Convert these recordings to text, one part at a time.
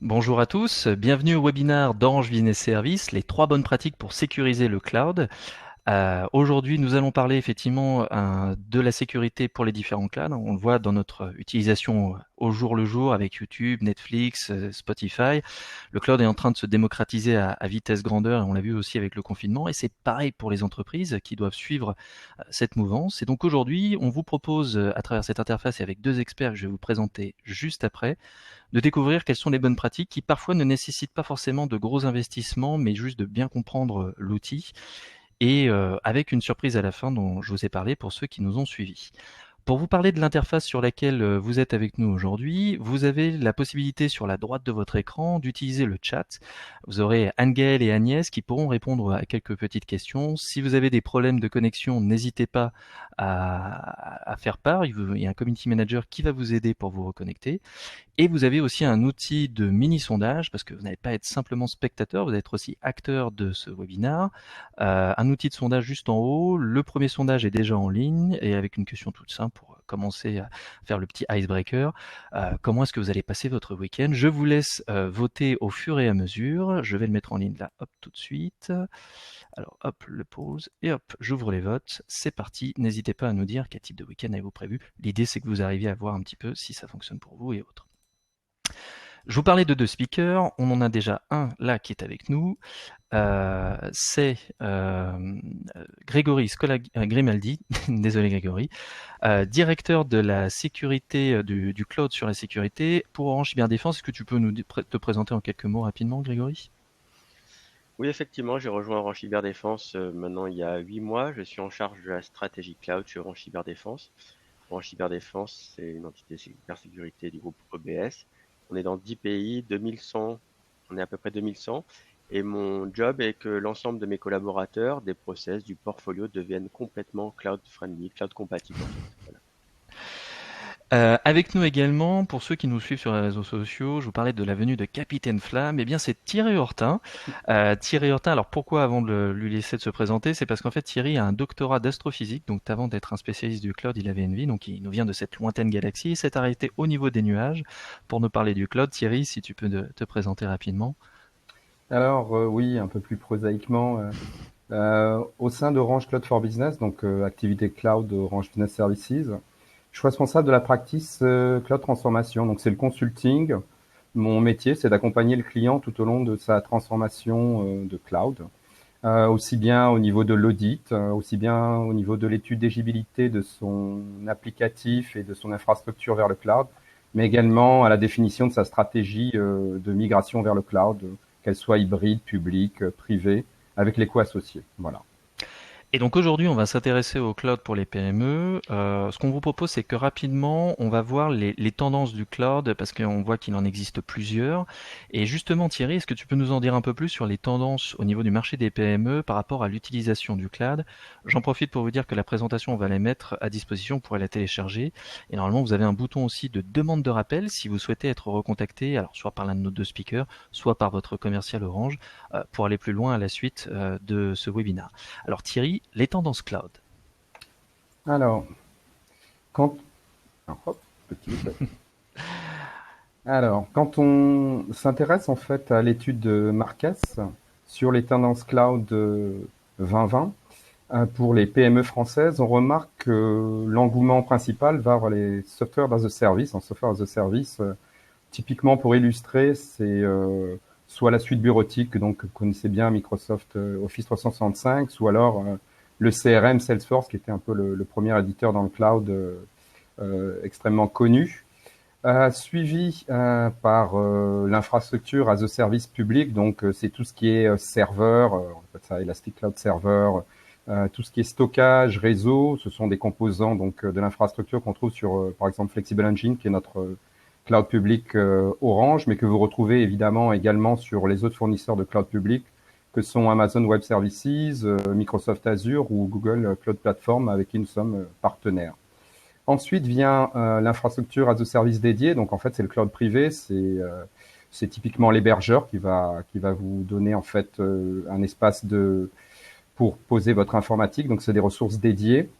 Bonjour à tous, bienvenue au webinaire d'Orange Business Service, les 3 bonnes pratiques pour sécuriser le cloud. Aujourd'hui, nous allons parler effectivement de la sécurité pour les différents clouds. On le voit dans notre utilisation au jour le jour avec YouTube, Netflix, Spotify. Le cloud est en train de se démocratiser à vitesse grandeur et on l'a vu aussi avec le confinement. Et c'est pareil pour les entreprises qui doivent suivre cette mouvance. Et donc aujourd'hui, on vous propose à travers cette interface et avec 2 experts que je vais vous présenter juste après, de découvrir quelles sont les bonnes pratiques qui parfois ne nécessitent pas forcément de gros investissements, mais juste de bien comprendre l'outil et avec une surprise à la fin dont je vous ai parlé pour ceux qui nous ont suivis. Pour vous parler de l'interface sur laquelle vous êtes avec nous aujourd'hui, vous avez la possibilité sur la droite de votre écran d'utiliser le chat. Vous aurez Anne-Gaëlle et Agnès qui pourront répondre à quelques petites questions. Si vous avez des problèmes de connexion, n'hésitez pas à faire part. Il y a un community manager qui va vous aider pour vous reconnecter. Et vous avez aussi un outil de mini-sondage, parce que vous n'allez pas être simplement spectateur, vous allez être aussi acteur de ce webinaire. Un outil de sondage juste en haut. Le premier sondage est déjà en ligne, et avec une question toute simple pour commencer à faire le petit icebreaker. Comment est-ce que vous allez passer votre week-end? Je vous laisse voter au fur et à mesure. Je vais le mettre en ligne là, hop, tout de suite. Alors hop, le pause, et hop, j'ouvre les votes. C'est parti. N'hésitez pas à nous dire quel type de week-end avez-vous prévu. L'idée, c'est que vous arriviez à voir un petit peu si ça fonctionne pour vous et autres. Je vous parlais de 2 speakers, on en a déjà un là qui est avec nous, c'est Grégory Grimaldi, désolé Grégory, directeur de la sécurité du cloud sur la sécurité pour Orange Cyberdéfense. Est-ce que tu peux te présenter en quelques mots rapidement, Grégory? Oui, effectivement, j'ai rejoint Orange Cyberdéfense maintenant il y a 8 mois. Je suis en charge de la stratégie cloud chez Orange Cyberdéfense. Orange Cyberdéfense, c'est une entité cybersécurité du groupe EBS. On est dans 10 pays, 2100, on est à peu près 2100. Et mon job est que l'ensemble de mes collaborateurs, des process, du portfolio deviennent complètement cloud friendly, cloud compatible en fait. Voilà. Avec nous également, pour ceux qui nous suivent sur les réseaux sociaux, je vous parlais de la venue de Capitaine Flamme. Eh bien, c'est Thierry Hortin. Thierry Hortin, alors pourquoi avant de lui laisser de se présenter? C'est parce qu'en fait, Thierry a un doctorat d'astrophysique. Donc, avant d'être un spécialiste du cloud, il avait une vie. Donc, il nous vient de cette lointaine galaxie. Il s'est arrêté au niveau des nuages pour nous parler du cloud. Thierry, si tu peux te présenter rapidement. Alors oui, un peu plus prosaïquement, au sein d'Orange Cloud for Business, donc activité cloud Orange Business Services, je suis responsable de la practice cloud transformation. Donc c'est le consulting. Mon métier, c'est d'accompagner le client tout au long de sa transformation de cloud, aussi bien au niveau de l'audit, aussi bien au niveau de l'étude d'éligibilité de son applicatif et de son infrastructure vers le cloud, mais également à la définition de sa stratégie de migration vers le cloud, qu'elle soit hybride, publique, privée, avec les coûts associés. Voilà. Et donc aujourd'hui, on va s'intéresser au cloud pour les PME. Ce qu'on vous propose, c'est que rapidement, on va voir les tendances du cloud parce qu'on voit qu'il en existe plusieurs. Et justement, Thierry, est-ce que tu peux nous en dire un peu plus sur les tendances au niveau du marché des PME par rapport à l'utilisation du cloud? J'en profite pour vous dire que la présentation, on va la mettre à disposition, vous pourrez la télécharger. Et normalement, vous avez un bouton aussi de demande de rappel si vous souhaitez être recontacté, alors soit par l'un de nos 2 speakers, soit par votre commercial Orange, pour aller plus loin à la suite de ce webinaire. Alors Thierry, les tendances cloud. Alors, quand, alors, hop, petit loupé. Alors, quand on s'intéresse en fait à l'étude de Marques sur les tendances cloud 2020, pour les PME françaises, on remarque que l'engouement principal va vers les software as a service. En software as a service, typiquement pour illustrer, c'est soit la suite bureautique, donc vous connaissez bien Microsoft Office 365, ou alors le CRM Salesforce, qui était un peu le premier éditeur dans le cloud extrêmement connu, suivi par l'infrastructure as a service public. Donc c'est tout ce qui est serveur, on appelle ça Elastic Cloud Server, tout ce qui est stockage, réseau. Ce sont des composants donc de l'infrastructure qu'on trouve sur par exemple Flexible Engine, qui est notre cloud public Orange, mais que vous retrouvez évidemment également sur les autres fournisseurs de cloud public, que sont Amazon Web Services, Microsoft Azure ou Google Cloud Platform, avec qui nous sommes partenaires. Ensuite vient l'infrastructure as a service dédié. Donc en fait, c'est le cloud privé, c'est typiquement l'hébergeur qui va vous donner en fait un espace pour poser votre informatique. Donc c'est des ressources dédiées.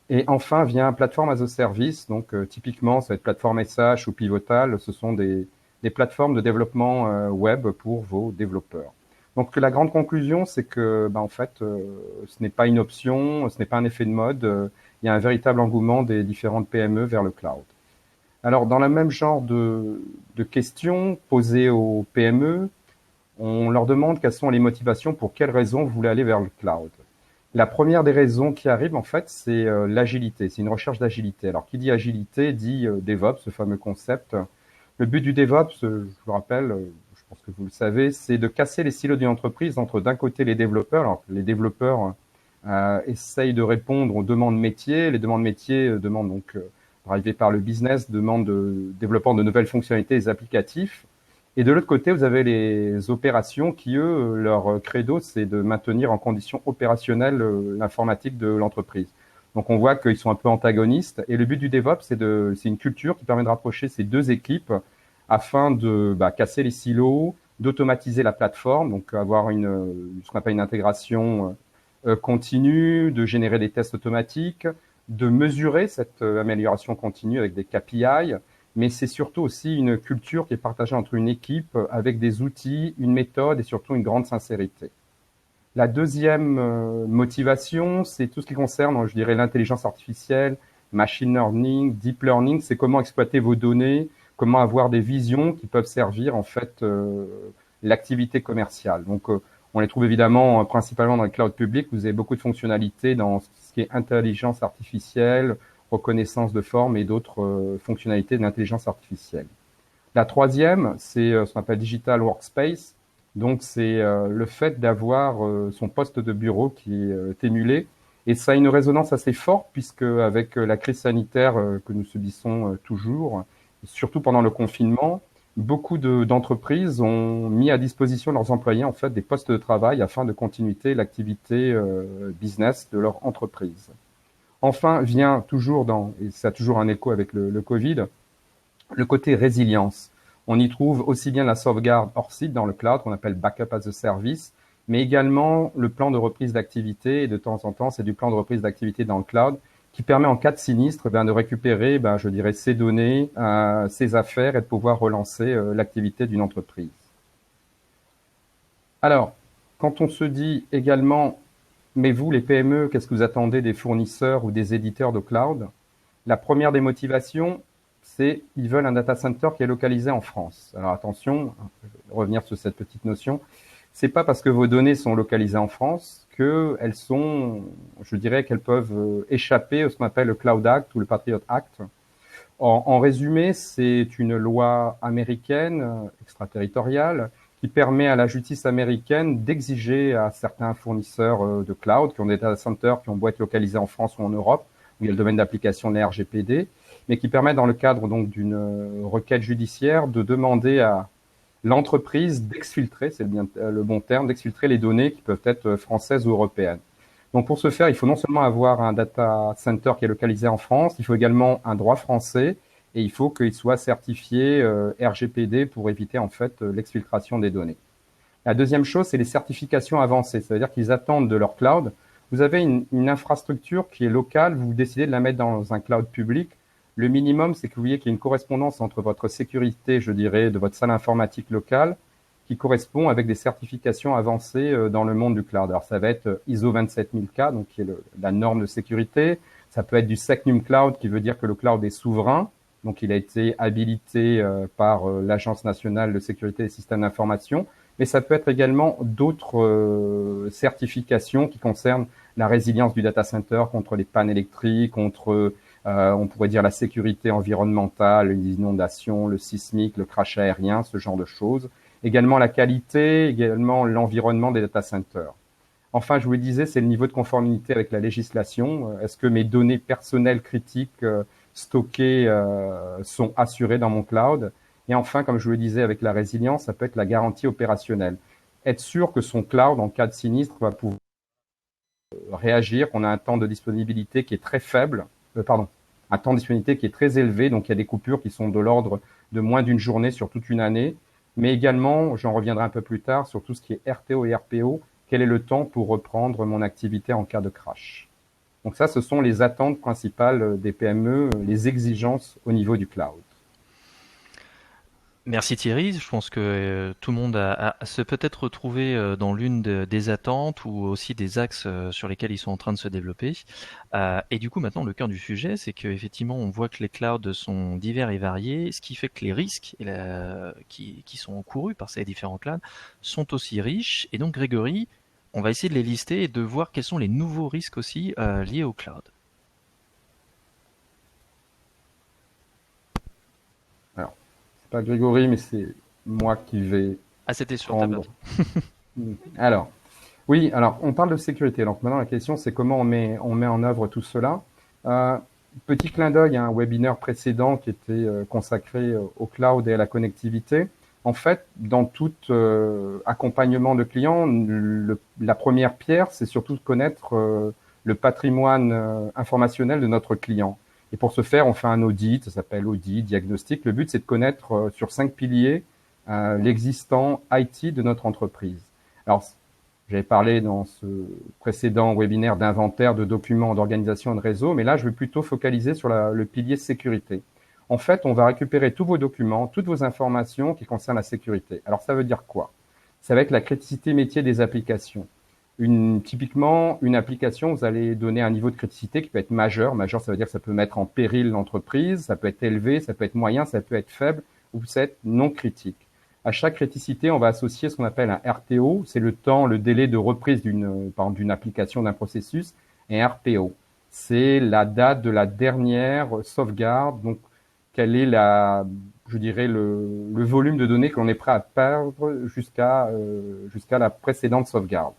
Et enfin vient plateforme as a service. Donc typiquement, ça va être plateforme SH ou Pivotal. Ce sont des des plateformes de développement web pour vos développeurs. Donc la grande conclusion, c'est que en fait, ce n'est pas une option, ce n'est pas un effet de mode. Il y a un véritable engouement des différentes PME vers le cloud. Alors dans le même genre de questions posées aux PME, on leur demande quelles sont les motivations, pour quelles raisons vous voulez aller vers le cloud. La première des raisons qui arrive, en fait, c'est l'agilité. C'est une recherche d'agilité. Alors, qui dit agilité dit DevOps, ce fameux concept. Le but du DevOps, je vous rappelle, je pense que vous le savez, c'est de casser les silos d'une entreprise entre, d'un côté, les développeurs. Alors, les développeurs essayent de répondre aux demandes métiers. Les demandes métiers demandent donc, arrivées par le business, demandent de développement de nouvelles fonctionnalités et applicatifs. Et de l'autre côté, vous avez les opérations qui, eux, leur credo, c'est de maintenir en condition opérationnelle l'informatique de l'entreprise. Donc, on voit qu'ils sont un peu antagonistes. Et le but du DevOps, c'est une culture qui permet de rapprocher ces deux équipes afin de casser les silos, d'automatiser la plateforme, donc avoir ce qu'on appelle une intégration continue, de générer des tests automatiques, de mesurer cette amélioration continue avec des KPI. Mais c'est surtout aussi une culture qui est partagée entre une équipe avec des outils, une méthode et surtout une grande sincérité. La deuxième motivation, c'est tout ce qui concerne, je dirais, l'intelligence artificielle, machine learning, deep learning. C'est comment exploiter vos données, comment avoir des visions qui peuvent servir en fait l'activité commerciale. Donc, on les trouve évidemment principalement dans le cloud public. Vous avez beaucoup de fonctionnalités dans ce qui est intelligence artificielle, reconnaissance de forme et d'autres fonctionnalités de l'intelligence artificielle. La troisième, c'est ce qu'on appelle Digital Workspace. Donc, c'est le fait d'avoir son poste de bureau qui est émulé. Et ça a une résonance assez forte puisque avec la crise sanitaire que nous subissons toujours, surtout pendant le confinement, beaucoup d'entreprises ont mis à disposition de leurs employés en fait des postes de travail afin de continuer l'activité business de leur entreprise. Enfin, vient toujours et ça a toujours un écho avec le Covid, le côté résilience. On y trouve aussi bien la sauvegarde hors site dans le cloud, qu'on appelle backup as a service, mais également le plan de reprise d'activité. Et de temps en temps, c'est du plan de reprise d'activité dans le cloud qui permet en cas de sinistre de récupérer, je dirais, ses données, ses affaires et de pouvoir relancer l'activité d'une entreprise. Alors, quand on se dit également mais vous, les PME, qu'est-ce que vous attendez des fournisseurs ou des éditeurs de cloud? La première des motivations, c'est qu'ils veulent un data center qui est localisé en France. Alors attention, je vais revenir sur cette petite notion. C'est pas parce que vos données sont localisées en France qu'elles sont, je dirais qu'elles peuvent échapper à ce qu'on appelle le Cloud Act ou le Patriot Act. En résumé, c'est une loi américaine extraterritoriale qui permet à la justice américaine d'exiger à certains fournisseurs de cloud qui ont des data centers qui ont beau être localisés en France ou en Europe, où il y a le domaine d'application de la RGPD, mais qui permet dans le cadre donc d'une requête judiciaire de demander à l'entreprise d'exfiltrer, c'est bien le bon terme, d'exfiltrer les données qui peuvent être françaises ou européennes. Donc pour ce faire, il faut non seulement avoir un data center qui est localisé en France, il faut également un droit français et il faut qu'il soit certifié RGPD pour éviter en fait l'exfiltration des données. La deuxième chose, c'est les certifications avancées, c'est-à-dire qu'ils attendent de leur cloud. Vous avez une infrastructure qui est locale, vous décidez de la mettre dans un cloud public. Le minimum, c'est que vous voyez qu'il y a une correspondance entre votre sécurité, je dirais, de votre salle informatique locale, qui correspond avec des certifications avancées dans le monde du cloud. Alors, ça va être ISO 27000K, donc qui est la norme de sécurité. Ça peut être du Secnum Cloud, qui veut dire que le cloud est souverain. Donc, il a été habilité par l'Agence nationale de sécurité des systèmes d'information. Mais ça peut être également d'autres certifications qui concernent la résilience du data center contre les pannes électriques, contre, on pourrait dire, la sécurité environnementale, les inondations, le sismique, le crash aérien, ce genre de choses. Également la qualité, également l'environnement des data centers. Enfin, je vous le disais, c'est le niveau de conformité avec la législation. Est-ce que mes données personnelles critiques stockées sont assurées dans mon cloud? Et enfin, comme je vous le disais, avec la résilience, ça peut être la garantie opérationnelle. Être sûr que son cloud, en cas de sinistre, va pouvoir réagir, qu'on a un temps de disponibilité qui est très faible, un temps de disponibilité qui est très élevé, donc il y a des coupures qui sont de l'ordre de moins d'une journée sur toute une année, mais également, j'en reviendrai un peu plus tard, sur tout ce qui est RTO et RPO, quel est le temps pour reprendre mon activité en cas de crash. Donc ça, ce sont les attentes principales des PME, les exigences au niveau du cloud. Merci Thierry, je pense que tout le monde a se peut-être retrouvé dans l'une des attentes ou aussi des axes sur lesquels ils sont en train de se développer. Et du coup, maintenant, le cœur du sujet, c'est qu'effectivement, on voit que les clouds sont divers et variés, ce qui fait que les risques qui sont encourus par ces différents clouds sont aussi riches. Et donc, Grégory, on va essayer de les lister et de voir quels sont les nouveaux risques aussi liés au cloud. Alors, c'est pas Grégory, mais c'est moi qui vais Ah, c'était sur ta prendre. partie. Alors, oui, alors on parle de sécurité. Donc maintenant, la question, c'est comment on met en œuvre tout cela. Euh, Petit clin d'œil à un webinaire précédent qui était consacré au cloud et à la connectivité. En fait, dans tout accompagnement de clients, la première pierre, c'est surtout de connaître le patrimoine informationnel de notre client. Et pour ce faire, on fait un audit, ça s'appelle audit, diagnostic. Le but, c'est de connaître sur 5 piliers l'existant IT de notre entreprise. Alors, j'avais parlé dans ce précédent webinaire d'inventaire de documents, d'organisation et de réseau, mais là, je vais plutôt focaliser sur le pilier sécurité. En fait, on va récupérer tous vos documents, toutes vos informations qui concernent la sécurité. Alors, ça veut dire quoi? Ça va être la criticité métier des applications. Typiquement, une application, vous allez donner un niveau de criticité qui peut être majeur. Majeur, ça veut dire que ça peut mettre en péril l'entreprise, ça peut être élevé, ça peut être moyen, ça peut être faible, ou ça peut être non critique. À chaque criticité, on va associer ce qu'on appelle un RTO, c'est le temps, le délai de reprise d'une application, d'un processus, et un RPO, c'est la date de la dernière sauvegarde. Donc, quel est je dirais, le volume de données que l'on est prêt à perdre jusqu'à la précédente sauvegarde.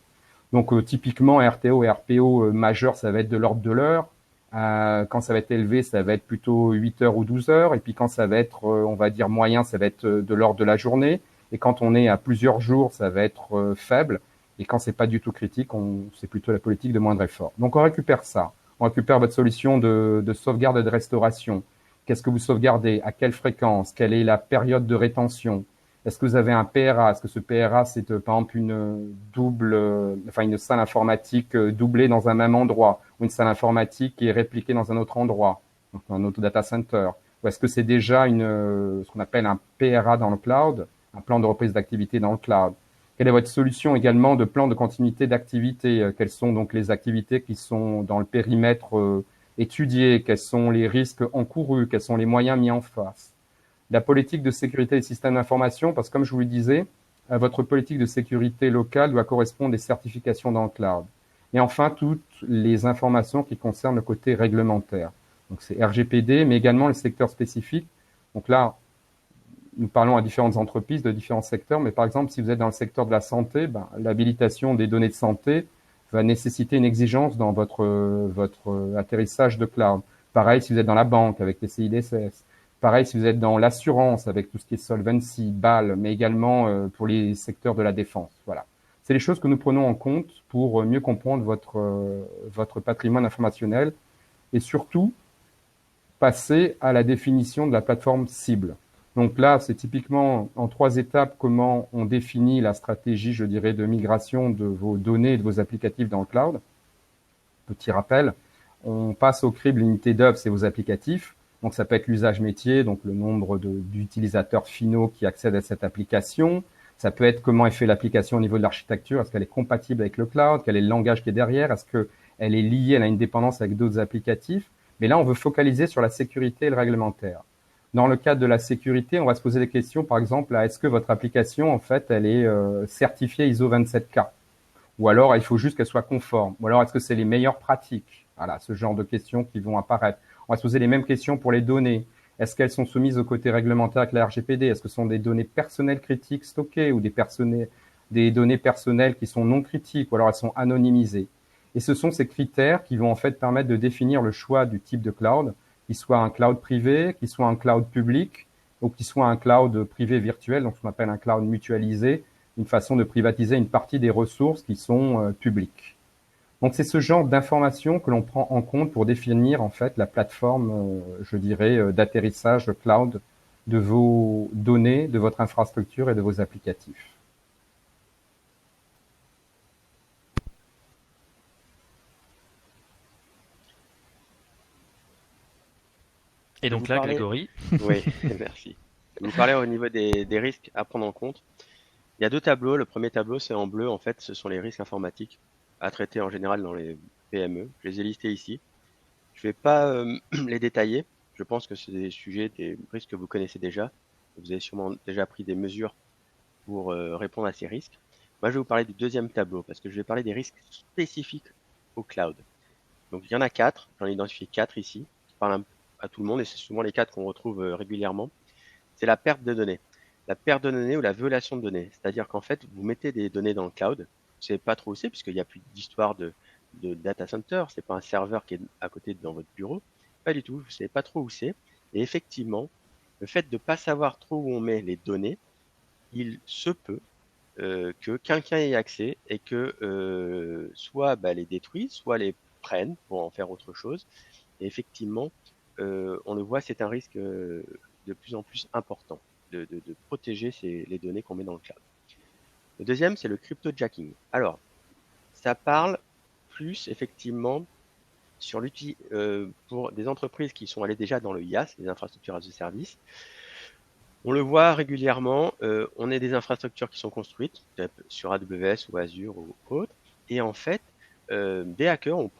Donc typiquement RTO et RPO majeur, ça va être de l'ordre de l'heure. Quand ça va être élevé, ça va être plutôt 8 heures ou 12 heures. Et puis quand ça va être, on va dire moyen, ça va être de l'ordre de la journée. Et quand on est à plusieurs jours, ça va être faible. Et quand c'est pas du tout critique, c'est plutôt la politique de moindre effort. Donc on récupère ça. On récupère votre solution de sauvegarde et de restauration. Qu'est-ce que vous sauvegardez? À quelle fréquence? Quelle est la période de rétention? Est-ce que vous avez un PRA? Est-ce que ce PRA, c'est par exemple une salle informatique doublée dans un même endroit, ou une salle informatique qui est répliquée dans un autre endroit, donc un autre data center? Ou est-ce que c'est déjà ce qu'on appelle un PRA dans le cloud, un plan de reprise d'activité dans le cloud? Quelle est votre solution également de plan de continuité d'activité? Quelles sont donc les activités qui sont dans le périmètre étudié? Quels sont les risques encourus? Quels sont les moyens mis en face? La politique de sécurité des systèmes d'information, parce que comme je vous le disais, votre politique de sécurité locale doit correspondre des certifications dans le cloud. Et enfin, toutes les informations qui concernent le côté réglementaire. Donc c'est RGPD, mais également les secteurs spécifiques. Donc là, nous parlons à différentes entreprises de différents secteurs, mais par exemple, si vous êtes dans le secteur de la santé, l'habilitation des données de santé va nécessiter une exigence dans votre atterrissage de cloud. Pareil, si vous êtes dans la banque avec les CIDSS. Pareil, si vous êtes dans l'assurance avec tout ce qui est solvency, BAL, mais également pour les secteurs de la défense. Voilà. C'est les choses que nous prenons en compte pour mieux comprendre votre patrimoine informationnel et surtout passer à la définition de la plateforme cible. Donc là, c'est typiquement en 3 étapes comment on définit la stratégie, je dirais, de migration de vos données et de vos applicatifs dans le cloud. Petit rappel, on passe au crible l'unité d'œuvre, c'est vos applicatifs. Donc ça peut être l'usage métier, donc le nombre d'utilisateurs finaux qui accèdent à cette application. Ça peut être comment est fait l'application au niveau de l'architecture, est-ce qu'elle est compatible avec le cloud, quel est le langage qui est derrière, est-ce qu'elle est liée, elle a une dépendance avec d'autres applicatifs. Mais là, on veut focaliser sur la sécurité et le réglementaire. Dans le cadre de la sécurité, on va se poser des questions, par exemple, est-ce que votre application, en fait, elle est certifiée ISO 27K? Ou alors, il faut juste qu'elle soit conforme? Ou alors, est-ce que c'est les meilleures pratiques? Voilà, ce genre de questions qui vont apparaître. On va se poser les mêmes questions pour les données. Est-ce qu'elles sont soumises au côté réglementaire avec la RGPD? Est-ce que ce sont des données personnelles critiques stockées ou des données personnelles qui sont non critiques ou alors elles sont anonymisées? Et ce sont ces critères qui vont en fait permettre de définir le choix du type de cloud, qu'il soit un cloud privé, qu'il soit un cloud public ou qu'il soit un cloud privé virtuel, donc ce qu'on appelle un cloud mutualisé, une façon de privatiser une partie des ressources qui sont publiques. Donc c'est ce genre d'informations que l'on prend en compte pour définir en fait la plateforme, je dirais, d'atterrissage cloud de vos données, de votre infrastructure et de vos applicatifs. Et Je vais donc vous là, parler. Grégory, Oui, merci. Je vais vous parler au niveau des risques à prendre en compte. Il y a deux tableaux. Le premier tableau, c'est en bleu. En fait, ce sont les risques informatiques à traiter en général dans les PME. Je les ai listés ici. Je ne vais pas les détailler. Je pense que c'est des sujets, des risques que vous connaissez déjà. Vous avez sûrement déjà pris des mesures pour répondre à ces risques. Moi, je vais vous parler du deuxième tableau parce que je vais parler des risques spécifiques au cloud. Donc, il y en a quatre. J'en ai identifié quatre ici qui parlent à tout le monde et c'est souvent les quatre qu'on retrouve régulièrement. C'est la perte de données. La perte de données ou la violation de données. C'est-à-dire qu'en fait, vous mettez des données dans le cloud. Vous ne savez pas trop où c'est puisqu'il n'y a plus d'histoire de data center. C'est pas un serveur qui est à côté dans votre bureau. Pas du tout. Vous ne savez pas trop où c'est. Et effectivement, le fait de ne pas savoir trop où on met les données, il se peut que quelqu'un ait accès et que soit les détruise, soit les prenne pour en faire autre chose. Et effectivement, on le voit, c'est un risque de plus en plus important de protéger les données qu'on met dans le cloud. Le deuxième, c'est le cryptojacking. Alors, ça parle plus effectivement sur l'outil pour des entreprises qui sont allées déjà dans le IaaS, les infrastructures as a service. On le voit régulièrement, on a des infrastructures qui sont construites sur AWS ou Azure ou autre, et en fait, des hackers ont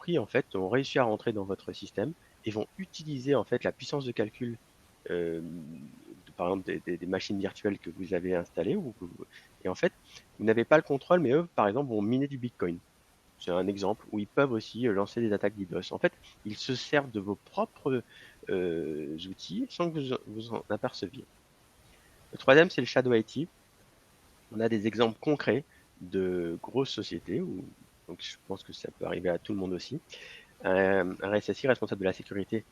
réussi à rentrer dans votre système et vont utiliser en fait la puissance de calcul, par exemple des machines virtuelles que vous avez installées, et en fait, vous n'avez pas le contrôle, mais eux, par exemple, vont miner du Bitcoin. C'est un exemple où ils peuvent aussi lancer des attaques DDoS. En fait, ils se servent de vos propres outils sans que vous en aperceviez. Le troisième, c'est le Shadow IT. On a des exemples concrets de grosses sociétés, donc je pense que ça peut arriver à tout le monde aussi. Un RSSI, responsable de la sécurité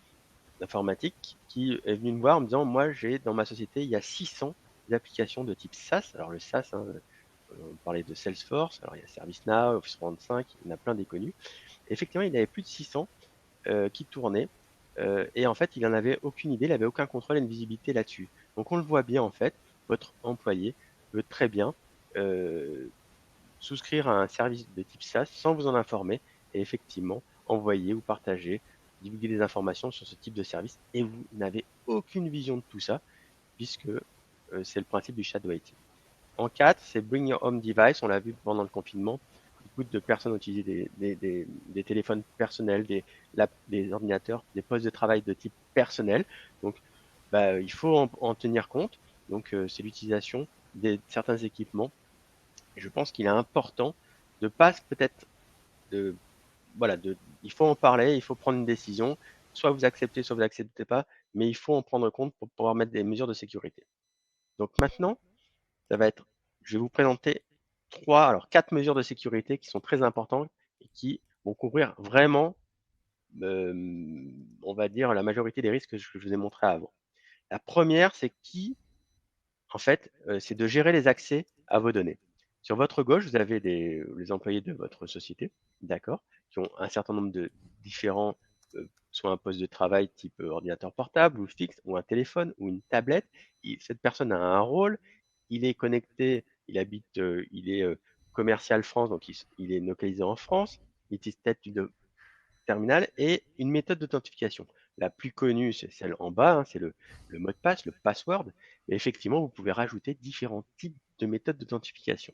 informatique, qui est venu me voir en me disant, moi, dans ma société, il y a 600 applications de type SaaS. Alors le SaaS, on parlait de Salesforce, alors il y a ServiceNow, Office 365, il y en a plein des connus. Effectivement, il avait plus de 600 qui tournaient. Et en fait, il n'en avait aucune idée, il n'avait aucun contrôle et une visibilité là-dessus. Donc on le voit bien en fait, votre employé peut très bien souscrire à un service de type SaaS sans vous en informer et effectivement envoyer ou partager, divulguer des informations sur ce type de service et vous n'avez aucune vision de tout ça puisque c'est le principe du shadow IT. En 4, c'est Bring Your Home Device. On l'a vu pendant le confinement. Beaucoup de personnes ont utilisé des téléphones personnels, des ordinateurs, des postes de travail de type personnel. Donc, il faut en tenir compte. Donc, c'est l'utilisation de certains équipements. Et je pense qu'il est important de pas peut-être de voilà il faut en parler, il faut prendre une décision. Soit vous acceptez, soit vous n'acceptez pas, mais il faut en prendre compte pour pouvoir mettre des mesures de sécurité. Donc maintenant, ça va être, je vais vous présenter quatre mesures de sécurité qui sont très importantes et qui vont couvrir vraiment, on va dire, la majorité des risques que je vous ai montrés avant. La première, c'est de gérer les accès à vos données. Sur votre gauche, vous avez les employés de votre société, d'accord, qui ont un certain nombre de différents, soit un poste de travail type ordinateur portable ou fixe, ou un téléphone ou une tablette. Cette personne a un rôle, il est connecté, il est commercial France, donc il est localisé en France, il utilise peut-être une terminal et une méthode d'authentification. La plus connue, c'est celle en bas, c'est le mot de passe, le password. Mais effectivement, vous pouvez rajouter différents types de méthodes d'authentification.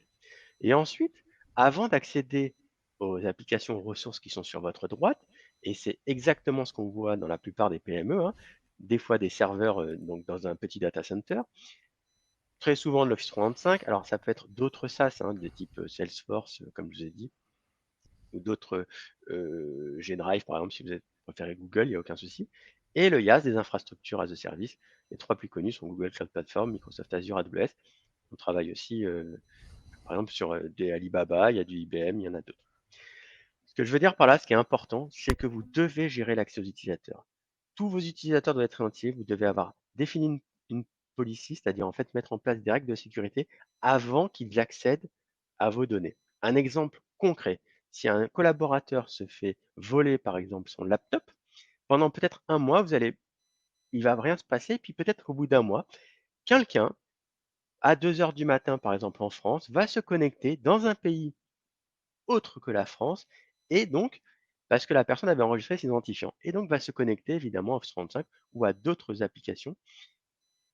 Et ensuite, avant d'accéder aux applications ressources qui sont sur votre droite, et c'est exactement ce qu'on voit dans la plupart des PME, des fois des serveurs donc dans un petit data center, très souvent de l'Office 365. Alors, ça peut être d'autres SaaS, de type Salesforce, comme je vous ai dit, ou d'autres Gdrive, par exemple, si vous préférez Google, il n'y a aucun souci. Et le IaaS, des infrastructures as a service. Les trois plus connus sont Google Cloud Platform, Microsoft Azure, AWS. On travaille aussi, par exemple, sur des Alibaba, il y a du IBM, il y en a d'autres. Ce que je veux dire par là, ce qui est important, c'est que vous devez gérer l'accès aux utilisateurs. Tous vos utilisateurs doivent être identifiés, vous devez avoir défini une policy, c'est-à-dire en fait mettre en place des règles de sécurité avant qu'ils accèdent à vos données. Un exemple concret, si un collaborateur se fait voler par exemple son laptop, pendant peut-être un mois, il va rien se passer, puis peut-être qu'au bout d'un mois, quelqu'un à 2 heures du matin, par exemple en France, va se connecter dans un pays autre que la France, et donc, parce que la personne avait enregistré ses identifiants, et donc va se connecter évidemment à Office 365 ou à d'autres applications,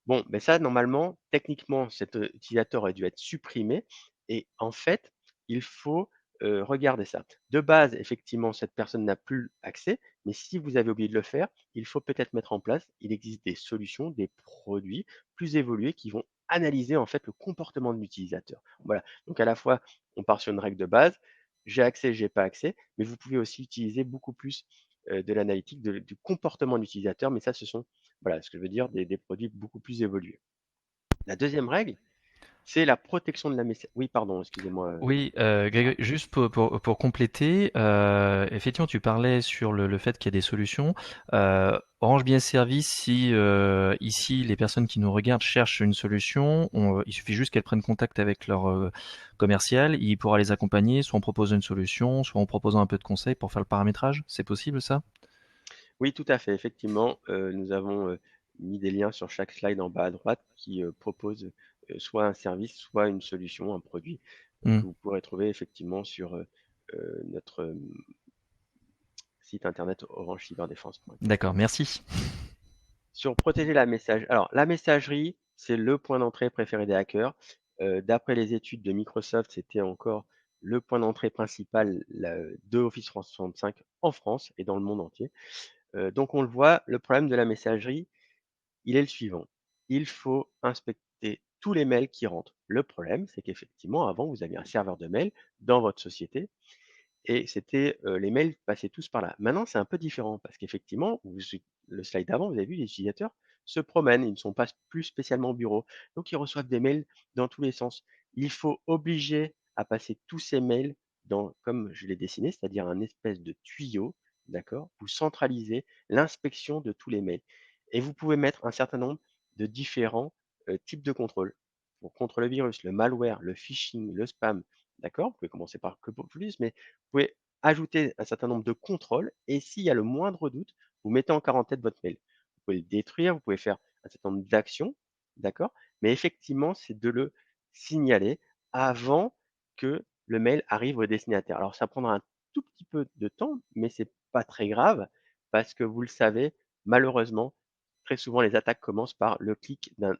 Bon, ben ça, normalement, techniquement, cet utilisateur a dû être supprimé. Et en fait, il faut regarder ça. De base, effectivement, cette personne n'a plus accès, mais si vous avez oublié de le faire, il faut peut-être mettre en place, il existe des solutions, des produits plus évolués qui vont analyser en fait le comportement de l'utilisateur. Voilà. Donc à la fois, on part sur une règle de base, j'ai accès, j'ai pas accès, mais vous pouvez aussi utiliser beaucoup plus de l'analytique du comportement de l'utilisateur, mais ça, ce sont voilà ce que je veux dire, des produits beaucoup plus évolués. La deuxième règle, c'est la protection de la messagerie. Oui, pardon, excusez-moi. Oui, Charles. Grégory, juste pour compléter, effectivement, tu parlais sur le fait qu'il y a des solutions. Orange Business Service, si ici les personnes qui nous regardent cherchent une solution, il suffit juste qu'elles prennent contact avec leur commercial, il pourra les accompagner, soit en proposant une solution, soit en proposant un peu de conseils pour faire le paramétrage. C'est possible ça? Oui, tout à fait. Effectivement, nous avons mis des liens sur chaque slide en bas à droite qui proposent soit un service, soit une solution, un produit Hmm. que vous pourrez trouver effectivement sur notre site internet orangecyberdefense.fr. D'accord, merci. Sur protéger la messagerie. Alors, la messagerie, c'est le point d'entrée préféré des hackers. D'après les études de Microsoft, c'était encore le point d'entrée principal de Office 365 en France et dans le monde entier. Donc, on le voit, le problème de la messagerie, il est le suivant. Il faut inspecter tous les mails qui rentrent. Le problème, c'est qu'effectivement, avant, vous aviez un serveur de mail dans votre société et c'était les mails passaient tous par là. Maintenant, c'est un peu différent parce qu'effectivement, le slide d'avant, vous avez vu, les utilisateurs se promènent, ils ne sont pas plus spécialement au bureau. Donc, ils reçoivent des mails dans tous les sens. Il faut obliger à passer tous ces mails dans, comme je l'ai dessiné, c'est-à-dire un espèce de tuyau, d'accord? Vous centralisez l'inspection de tous les mails. Et vous pouvez mettre un certain nombre de différents types de contrôles pour contre le virus, le malware, le phishing, le spam, d'accord? Vous pouvez commencer par que pour plus, mais vous pouvez ajouter un certain nombre de contrôles et s'il y a le moindre doute, vous mettez en quarantaine votre mail. Vous pouvez le détruire, vous pouvez faire un certain nombre d'actions, d'accord? Mais effectivement, c'est de le signaler avant que le mail arrive au destinataire. Alors, ça prendra un tout petit peu de temps, mais c'est pas très grave parce que vous le savez, malheureusement, très souvent, les attaques commencent par le clic d'un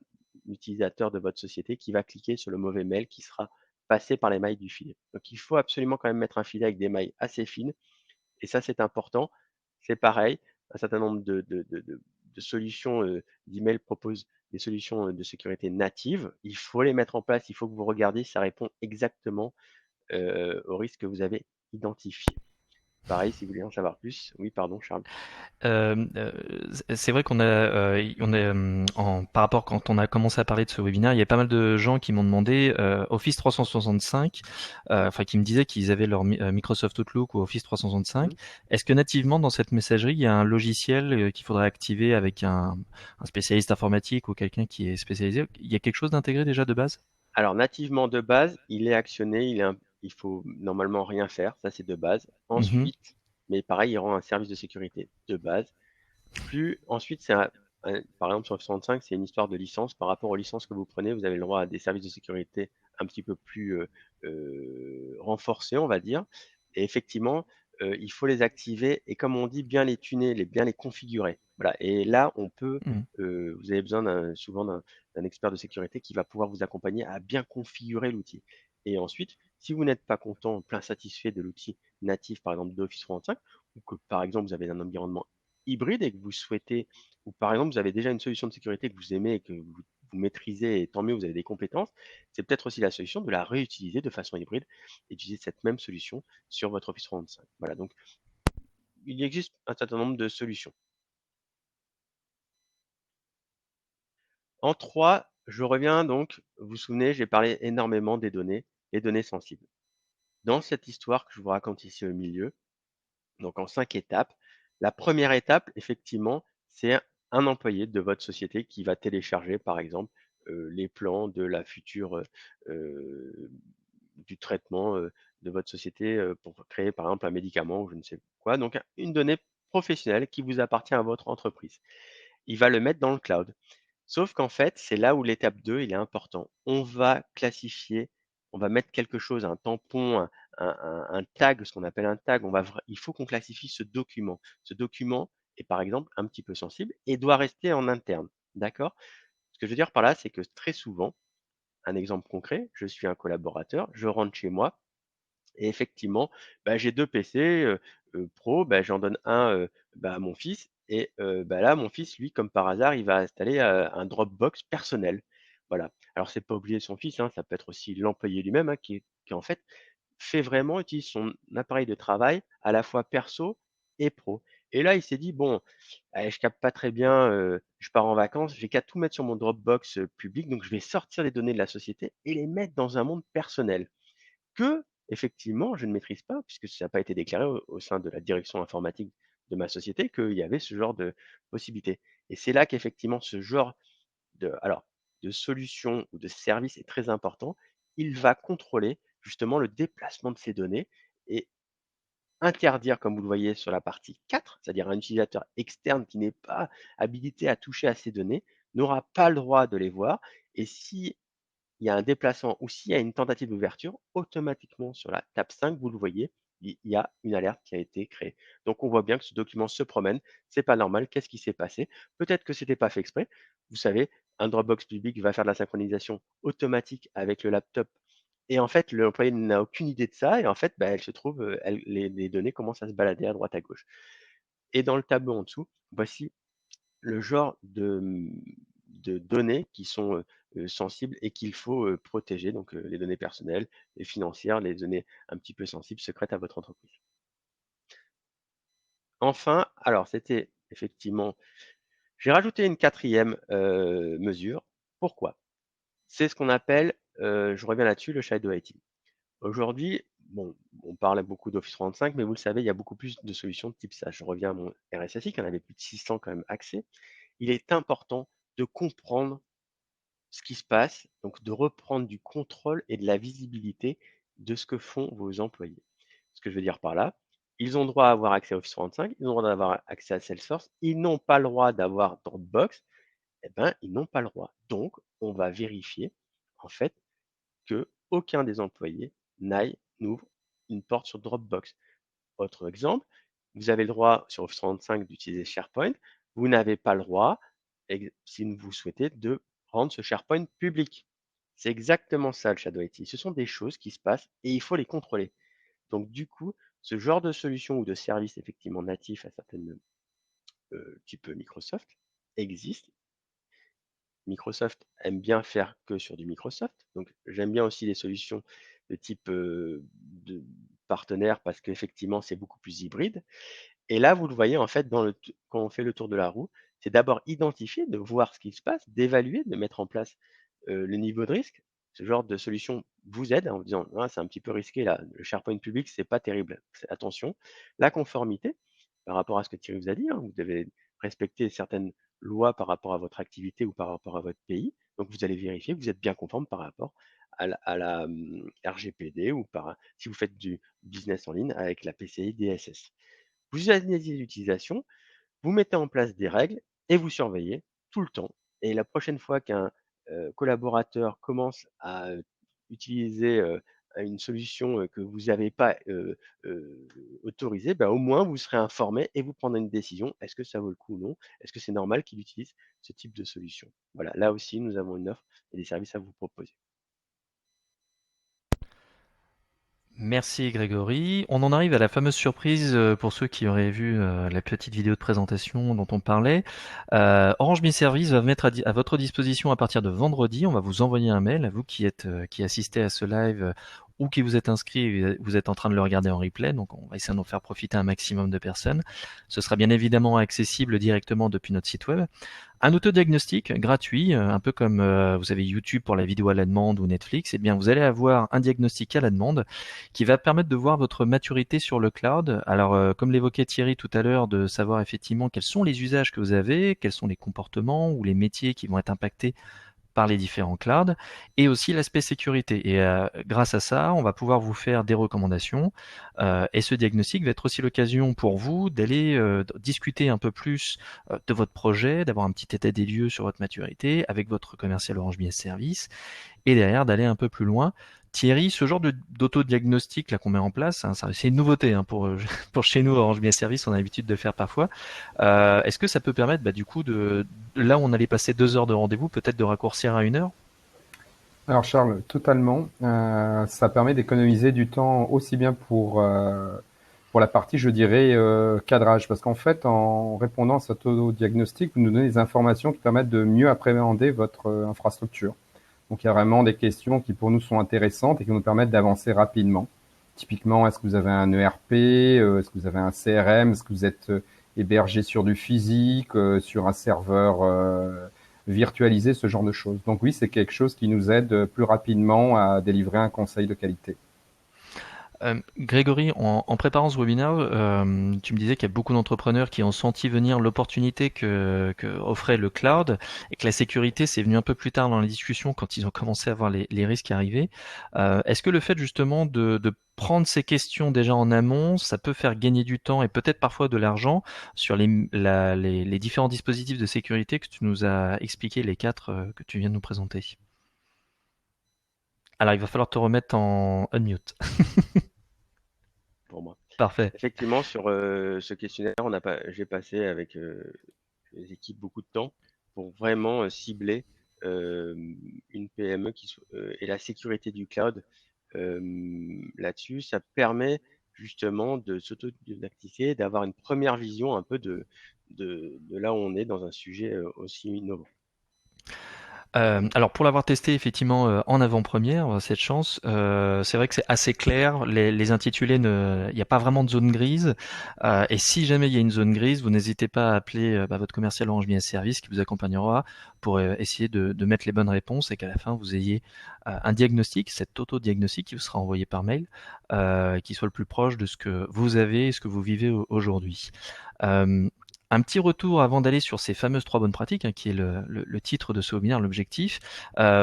utilisateur de votre société qui va cliquer sur le mauvais mail qui sera passé par les mailles du filet. Donc, il faut absolument quand même mettre un filet avec des mailles assez fines. Et ça, c'est important. C'est pareil, un certain nombre de solutions d'email proposent des solutions de sécurité natives. Il faut les mettre en place. Il faut que vous regardiez si ça répond exactement au risque que vous avez identifié. Pareil, si vous voulez en savoir plus. Oui, pardon, Charles. C'est vrai qu'on a, par rapport quand on a commencé à parler de ce webinaire, il y a pas mal de gens qui m'ont demandé Office 365, enfin qui me disaient qu'ils avaient leur Microsoft Outlook ou Office 365. Mhm. Est-ce que nativement dans cette messagerie, il y a un logiciel qu'il faudrait activer avec un spécialiste informatique ou quelqu'un qui est spécialisé? Il y a quelque chose d'intégré déjà de base? Alors, nativement de base, il est actionné, il faut normalement rien faire, ça c'est de base. Mhm. Ensuite, mais pareil, il rend un service de sécurité de base. Plus ensuite, par exemple sur F65, c'est une histoire de licence. Par rapport aux licences que vous prenez, vous avez le droit à des services de sécurité un petit peu plus renforcés, on va dire. Et effectivement, il faut les activer et comme on dit, bien les tuner, bien les configurer. Voilà. Et là, Mhm. vous avez besoin souvent d'un expert de sécurité qui va pouvoir vous accompagner à bien configurer l'outil. Et ensuite, si vous n'êtes pas content, plein satisfait de l'outil natif, par exemple d'Office 365, ou que par exemple vous avez un environnement hybride et que vous souhaitez, ou par exemple vous avez déjà une solution de sécurité que vous aimez et que vous maîtrisez, et tant mieux, vous avez des compétences, c'est peut-être aussi la solution de la réutiliser de façon hybride et d'utiliser cette même solution sur votre Office 365. Voilà, donc il existe un certain nombre de solutions. En 3, je reviens donc, vous vous souvenez, j'ai parlé énormément des données, les données sensibles. Dans cette histoire que je vous raconte ici au milieu, donc en 5 étapes. La première étape, effectivement, c'est un employé de votre société qui va télécharger, par exemple, les plans de la future du traitement de votre société pour créer, par exemple, un médicament ou je ne sais quoi. Donc, une donnée professionnelle qui vous appartient à votre entreprise. Il va le mettre dans le cloud. Sauf qu'en fait, c'est là où l'étape 2 il est important. On va classifier, on va mettre quelque chose, un tampon, un tag, ce qu'on appelle un tag. Il faut qu'on classifie ce document. Ce document est par exemple un petit peu sensible et doit rester en interne. D'accord? Ce que je veux dire par là, c'est que très souvent, un exemple concret, je suis un collaborateur, je rentre chez moi et effectivement, j'ai 2 PC, pro, j'en donne un, à mon fils et là, mon fils, lui, comme par hasard, il va installer, un Dropbox personnel. Voilà. Alors c'est pas obligé son fils, hein, ça peut être aussi l'employé lui-même, hein, qui en fait fait vraiment utilise son appareil de travail à la fois perso et pro. Et là, il s'est dit: «Bon, je capte pas très bien, je pars en vacances, j'ai qu'à tout mettre sur mon Dropbox, public, donc je vais sortir les données de la société et les mettre dans un monde personnel». Que, effectivement, je ne maîtrise pas, puisque ça n'a pas été déclaré au sein de la direction informatique de ma société qu'il y avait ce genre de possibilité. Et c'est là qu'effectivement ce genre de solution ou de service est très important. Il va contrôler justement le déplacement de ces données et interdire, comme vous le voyez sur la partie 4, c'est-à-dire un utilisateur externe qui n'est pas habilité à toucher à ces données, n'aura pas le droit de les voir. Et si il y a un déplacement ou s'il y a une tentative d'ouverture, automatiquement sur la table 5, vous le voyez, il y a une alerte qui a été créée. Donc on voit bien que ce document se promène, c'est pas normal, qu'est-ce qui s'est passé? Peut-être que c'était pas fait exprès. Vous savez, un Dropbox public va faire de la synchronisation automatique avec le laptop et en fait, l'employé n'a aucune idée de ça et en fait, elle se trouve, les données commencent à se balader à droite à gauche. Et dans le tableau en dessous, voici le genre de données qui sont, sensibles et qu'il faut, protéger, donc les données personnelles, les financières, les données un petit peu sensibles, secrètes à votre entreprise. Enfin, alors c'était effectivement j'ai rajouté une quatrième mesure. Pourquoi? C'est ce qu'on appelle, je reviens là-dessus, le shadow IT. Aujourd'hui, bon, on parle beaucoup d'Office 365, mais vous le savez, il y a beaucoup plus de solutions de type ça. Je reviens à mon RSSI qui en avait plus de 600 quand même accès. Il est important de comprendre ce qui se passe, donc de reprendre du contrôle et de la visibilité de ce que font vos employés. Ce que je veux dire par là, ils ont droit à avoir accès à Office 365, ils ont droit d'avoir accès à Salesforce, ils n'ont pas le droit d'avoir Dropbox, eh ben, ils n'ont pas le droit. Donc, on va vérifier, en fait, que aucun des employés n'ouvre une porte sur Dropbox. Autre exemple, vous avez le droit sur Office 365 d'utiliser SharePoint, vous n'avez pas le droit, si vous souhaitez, de rendre ce SharePoint public. C'est exactement ça le Shadow IT. Ce sont des choses qui se passent et il faut les contrôler. Donc du coup, ce genre de solution ou de service effectivement natif à certaines type Microsoft existe. Microsoft aime bien faire que sur du Microsoft. Donc j'aime bien aussi les solutions de type de partenaire parce qu'effectivement c'est beaucoup plus hybride. Et là, vous le voyez en fait quand on fait le tour de la roue, c'est d'abord identifier, de voir ce qui se passe, d'évaluer, de mettre en place le niveau de risque. Ce genre de solution vous aide en vous disant ah, c'est un petit peu risqué là, le SharePoint public, c'est pas terrible. Attention, la conformité par rapport à ce que Thierry vous a dit, hein, vous devez respecter certaines lois par rapport à votre activité ou par rapport à votre pays. Donc vous allez vérifier que vous êtes bien conforme par rapport à la RGPD ou si vous faites du business en ligne avec la PCI DSS. Vous analysez l'utilisation, vous mettez en place des règles et vous surveillez tout le temps. Et la prochaine fois qu'un collaborateur commence à utiliser une solution que vous n'avez pas autorisée, au moins vous serez informé et vous prendrez une décision. Est-ce que ça vaut le coup ou non? Est-ce que c'est normal qu'il utilise ce type de solution? Voilà, là aussi, nous avons une offre et des services à vous proposer. Merci Grégory. On en arrive à la fameuse surprise pour ceux qui auraient vu la petite vidéo de présentation dont on parlait. Orange Business Service va mettre à votre disposition à partir de vendredi. On va vous envoyer un mail à vous qui assistez à ce live ou qui vous êtes inscrit et vous êtes en train de le regarder en replay. Donc on va essayer d'en faire profiter un maximum de personnes. Ce sera bien évidemment accessible directement depuis notre site web. Un autodiagnostic gratuit, un peu comme vous avez YouTube pour la vidéo à la demande ou Netflix, eh bien vous allez avoir un diagnostic à la demande qui va permettre de voir votre maturité sur le cloud. Alors comme l'évoquait Thierry tout à l'heure, de savoir effectivement quels sont les usages que vous avez, quels sont les comportements ou les métiers qui vont être impactés par les différents clouds et aussi l'aspect sécurité. Et grâce à ça, on va pouvoir vous faire des recommandations et ce diagnostic va être aussi l'occasion pour vous d'aller discuter un peu plus de votre projet, d'avoir un petit état des lieux sur votre maturité avec votre commercial Orange Business Service et derrière d'aller un peu plus loin Thierry, ce genre d'autodiagnostic là qu'on met en place, hein, c'est une nouveauté hein, pour pour chez nous Orange Business Service, on a l'habitude de faire parfois. Est-ce que ça peut permettre du coup là où on allait passer 2 heures de rendez-vous, peut-être de raccourcir à 1 heure? Alors Charles, totalement. Ça permet d'économiser du temps aussi bien pour la partie, je dirais, cadrage. Parce qu'en fait, en répondant à cet auto-diagnostic, vous nous donnez des informations qui permettent de mieux appréhender votre infrastructure. Donc il y a vraiment des questions qui pour nous sont intéressantes et qui nous permettent d'avancer rapidement. Typiquement, est-ce que vous avez un ERP, est-ce que vous avez un CRM, est-ce que vous êtes hébergé sur du physique, sur un serveur virtualisé, ce genre de choses. Donc oui, c'est quelque chose qui nous aide plus rapidement à délivrer un conseil de qualité. Grégory, en préparant ce webinaire, tu me disais qu'il y a beaucoup d'entrepreneurs qui ont senti venir l'opportunité que offrait le cloud et que la sécurité, c'est venu un peu plus tard dans la discussion quand ils ont commencé à voir les risques arriver. Est-ce que le fait justement de prendre ces questions déjà en amont, ça peut faire gagner du temps et peut-être parfois de l'argent sur les différents dispositifs de sécurité que tu nous as expliqués, les 4 que tu viens de nous présenter? Alors, il va falloir te remettre en unmute. pour moi. Parfait. Effectivement, sur ce questionnaire, j'ai passé avec les équipes beaucoup de temps pour vraiment cibler une PME et la sécurité du cloud là-dessus. Ça permet justement de s'auto-didactifier, d'avoir une première vision un peu de là où on est dans un sujet aussi innovant. Alors pour l'avoir testé effectivement en avant-première, cette chance, c'est vrai que c'est assez clair. Les intitulés, il n'y a pas vraiment de zone grise. Et si jamais il y a une zone grise, vous n'hésitez pas à appeler votre commercial Orange Business Service qui vous accompagnera pour essayer de mettre les bonnes réponses et qu'à la fin vous ayez un diagnostic, cet auto-diagnostic qui vous sera envoyé par mail, qui soit le plus proche de ce que vous avez et ce que vous vivez aujourd'hui. Euh, un petit retour avant d'aller sur ces fameuses 3 bonnes pratiques, hein, qui est le titre de ce webinaire, l'objectif.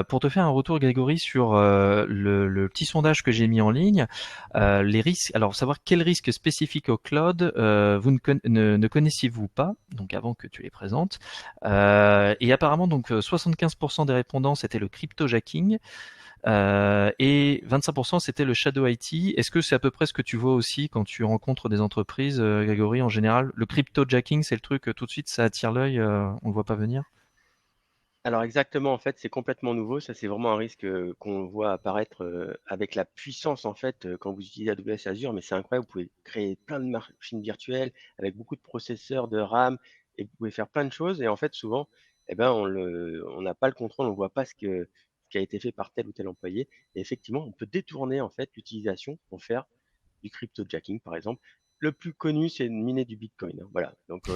Pour te faire un retour, Grégory, sur le petit sondage que j'ai mis en ligne, les risques. Alors, savoir quels risques spécifiques au cloud vous ne connaissiez-vous pas, donc avant que tu les présentes. Et apparemment, donc 75% des répondants, c'était le cryptojacking. Et 25% c'était le shadow IT. Est-ce que c'est à peu près ce que tu vois aussi quand tu rencontres des entreprises, Grégory, en général? Le cryptojacking, c'est le truc, tout de suite, ça attire l'œil, on le voit pas venir? Alors exactement, en fait, c'est complètement nouveau. Ça, c'est vraiment un risque qu'on voit apparaître avec la puissance, en fait, quand vous utilisez AWS Azure. Mais c'est incroyable, vous pouvez créer plein de machines virtuelles avec beaucoup de processeurs, de RAM, et vous pouvez faire plein de choses. Et en fait, souvent, eh ben, on n'a pas le contrôle, on ne voit pas ce qui a été fait par tel ou tel employé. Et effectivement, on peut détourner, en fait, l'utilisation pour faire du cryptojacking, par exemple. Le plus connu, c'est de miner du Bitcoin, hein. Voilà. Donc,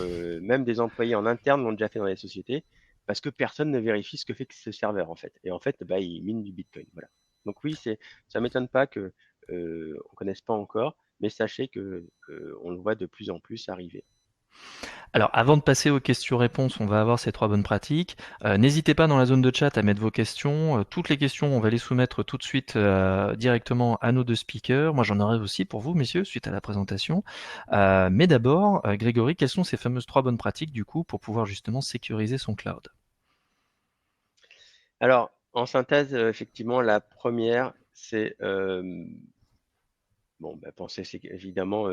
même des employés en interne l'ont déjà fait dans les sociétés parce que personne ne vérifie ce que fait ce serveur, en fait. Et en fait, bah, ils minent du Bitcoin. Voilà. Donc oui, ça m'étonne pas que on connaisse pas encore, mais sachez que on le voit de plus en plus arriver. Alors, avant de passer aux questions-réponses, on va avoir ces 3 bonnes pratiques. N'hésitez pas dans la zone de chat à mettre vos questions. Toutes les questions, on va les soumettre tout de suite directement à nos 2 speakers. Moi, j'en aurai aussi pour vous, messieurs, suite à la présentation. Mais d'abord, Grégory, quelles sont ces fameuses 3 bonnes pratiques, du coup, pour pouvoir justement sécuriser son cloud? Alors, en synthèse, effectivement, la première, c'est bon, bah, évidemment,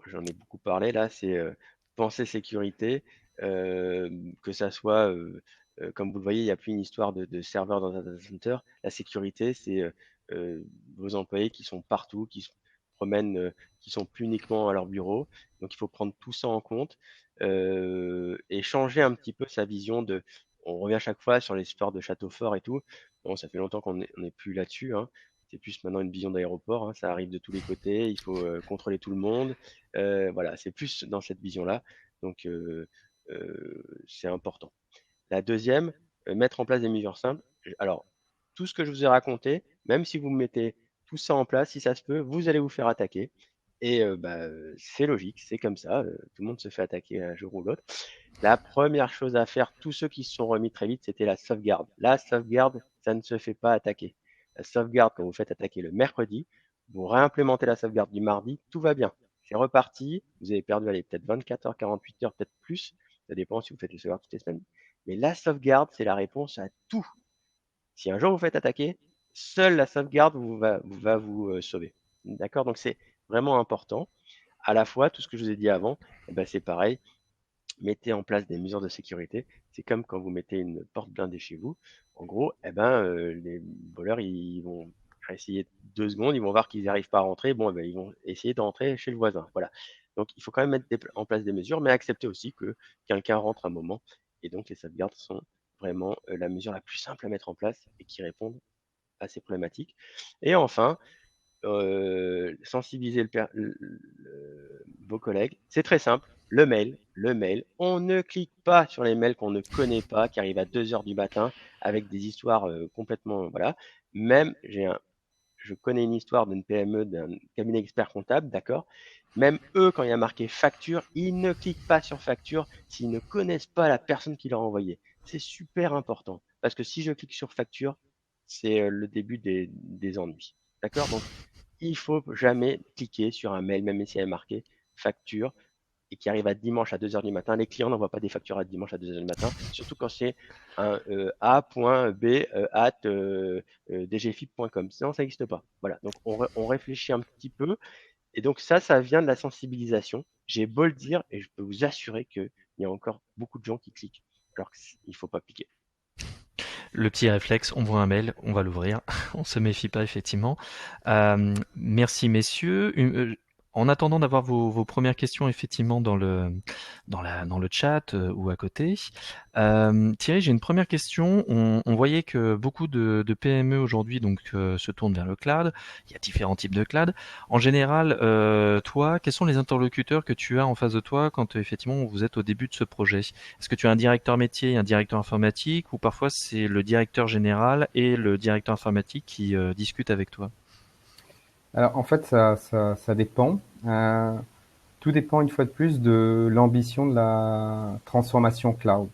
j'en ai beaucoup parlé là, c'est penser sécurité, que ça soit, comme vous le voyez, il n'y a plus une histoire de serveur dans un data center. La sécurité, c'est vos employés qui sont partout, qui se promènent, qui sont plus uniquement à leur bureau. Donc, il faut prendre tout ça en compte et changer un petit peu sa vision de. On revient à chaque fois sur les histoires de château fort et tout. Bon, ça fait longtemps qu'on n'est plus là-dessus, hein. C'est plus maintenant une vision d'aéroport, hein, ça arrive de tous les côtés, il faut contrôler tout le monde. Voilà, c'est plus dans cette vision-là. Donc, c'est important. La deuxième, mettre en place des mesures simples. Alors, tout ce que je vous ai raconté, même si vous mettez tout ça en place, si ça se peut, vous allez vous faire attaquer. Et bah, c'est logique, c'est comme ça. Tout le monde se fait attaquer un jour ou l'autre. La première chose à faire, tous ceux qui se sont remis très vite, c'était la sauvegarde. La sauvegarde, ça ne se fait pas attaquer. La sauvegarde, quand vous faites attaquer le mercredi, vous réimplémentez la sauvegarde du mardi, tout va bien. C'est reparti. Vous avez perdu, allez, peut-être 24 heures, 48 heures, peut-être plus. Ça dépend si vous faites les sauvegardes toutes les semaines. Mais la sauvegarde, c'est la réponse à tout. Si un jour vous faites attaquer, seule la sauvegarde va vous sauver. D'accord? Donc c'est vraiment important. À la fois, tout ce que je vous ai dit avant, eh ben, c'est pareil. Mettez en place des mesures de sécurité. C'est comme quand vous mettez une porte blindée chez vous. En gros, eh ben, les voleurs, ils vont essayer 2 secondes, ils vont voir qu'ils n'arrivent pas à rentrer. Bon, eh ben, ils vont essayer de rentrer chez le voisin. Voilà. Donc, il faut quand même mettre en place des mesures, mais accepter aussi que quelqu'un rentre un moment. Et donc, les sauvegardes sont vraiment la mesure la plus simple à mettre en place et qui répondent à ces problématiques. Et enfin, sensibiliser vos collègues. C'est très simple. Le mail. On ne clique pas sur les mails qu'on ne connaît pas, qui arrivent à 2 heures du matin avec des histoires complètement, voilà. Même, je connais une histoire d'une PME, d'un cabinet expert comptable, d'accord. Même eux, quand il y a marqué facture, ils ne cliquent pas sur facture s'ils ne connaissent pas la personne qui l'a envoyé. C'est super important parce que si je clique sur facture, c'est le début des ennuis. D'accord? Donc, il faut jamais cliquer sur un mail, même si elle est marqué facture et qui arrive à dimanche à 2 heures du matin. Les clients n'envoient pas des factures à dimanche à 2 heures du matin, surtout quand c'est un a.b@dgfip.com. Sinon, ça n'existe pas. Voilà. Donc, on réfléchit un petit peu. Et donc, ça vient de la sensibilisation. J'ai beau le dire et je peux vous assurer qu'il y a encore beaucoup de gens qui cliquent alors qu'il ne faut pas cliquer. Le petit réflexe, on voit un mail, on va l'ouvrir, on se méfie pas effectivement. Merci messieurs. En attendant d'avoir vos premières questions effectivement dans le chat ou à côté, Thierry, j'ai une première question. On voyait que beaucoup de PME aujourd'hui donc se tournent vers le cloud. Il y a différents types de cloud. En général, toi, quels sont les interlocuteurs que tu as en face de toi quand effectivement vous êtes au début de ce projet? Est-ce que tu as un directeur métier et un directeur informatique ou parfois c'est le directeur général et le directeur informatique qui discutent avec toi? Alors, en fait, ça dépend. Tout dépend une fois de plus de l'ambition de la transformation cloud.